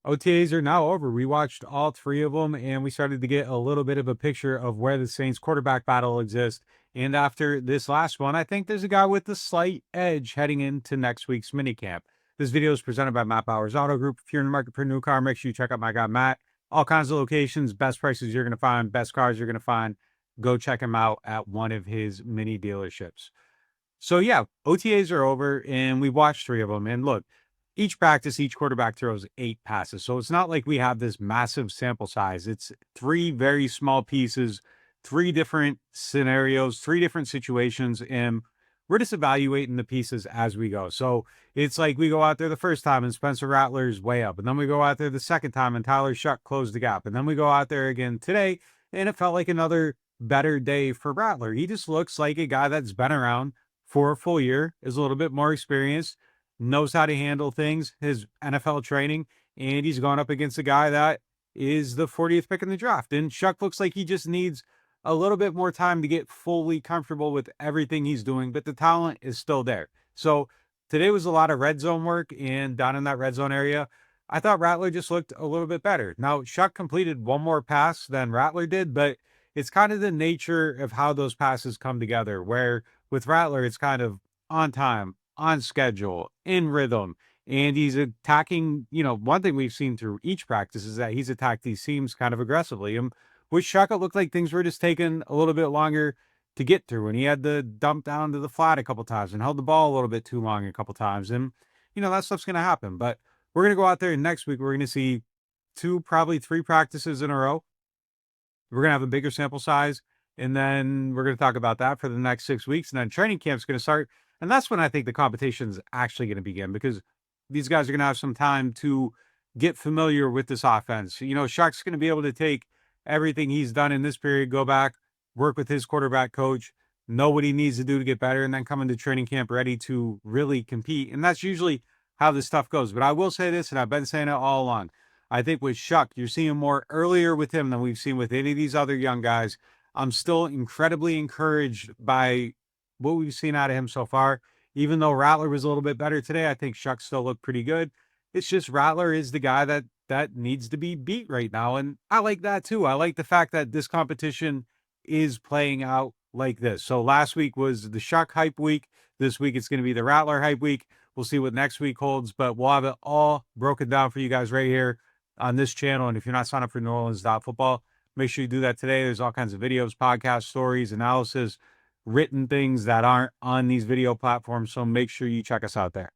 OTAs are now over. We watched all three of them, and we started to get a little bit of a picture of where the Saints quarterback battle exists. And after this last one, I think there's a guy with the slight edge heading into next week's minicamp. This video is presented by Matt Bowers Auto Group. If you're in the market for a new car, make sure you check out my guy Matt. All kinds of locations, best prices you're going to find, best cars you're going to find. Go check him out at one of his mini dealerships. So yeah, OTAs are over, and we watched three of them. And look, each practice, each quarterback throws 8 passes. So it's not like we have this massive sample size. It's 3 very small pieces, 3 different scenarios, 3 different situations, and we're just evaluating the pieces as we go. So it's like we go out there the first time and Spencer Rattler's way up, and then we go out there the second time and Tyler Shuck closed the gap, and then we go out there again today, and it felt like another better day for Rattler. He just looks like a guy that's been around for a full year, is a little bit more experienced, knows how to handle things, his NFL training, and he's gone up against a guy that is the 40th pick in the draft. And Shuck looks like he just needs a little bit more time to get fully comfortable with everything he's doing, but the talent is still there. So today was a lot of red zone work, and down in that red zone area, I thought Rattler just looked a little bit better. Now, Shuck completed one more pass than Rattler did, but it's kind of the nature of how those passes come together, where with Rattler, it's kind of on time, on schedule, in rhythm, and he's attacking. One thing we've seen through each practice is that he's attacked these seams kind of aggressively. And with Shaka, it looked like things were just taking a little bit longer to get through, and he had to dump down to the flat a couple times and held the ball a little bit too long a couple times. And, that stuff's going to happen. But we're going to go out there, and next week, we're going to see 2, probably 3 practices in a row. We're going to have a bigger sample size, and then we're going to talk about that for the next 6 weeks. And then training camp's going to start. And that's when I think the competition is actually going to begin, because these guys are going to have some time to get familiar with this offense. Shark's going to be able to take everything he's done in this period, go back, work with his quarterback coach, know what he needs to do to get better, and then come into training camp ready to really compete. And that's usually how this stuff goes. But I will say this, and I've been saying it all along. I think with Shuck, you're seeing more earlier with him than we've seen with any of these other young guys. I'm still incredibly encouraged by what we've seen out of him so far. Even though Rattler was a little bit better today, I think Shuck still looked pretty good. It's just Rattler is the guy that needs to be beat right now. And I like that too. I like the fact that this competition is playing out like this. So last week was the Shuck hype week. This week it's going to be the Rattler hype week. We'll see what next week holds, but we'll have it all broken down for you guys right here on this channel. And if you're not signed up for NewOrleans.Football, make sure you do that today. There's all kinds of videos, podcasts, stories, analysis, written things that aren't on these video platforms. So make sure you check us out there.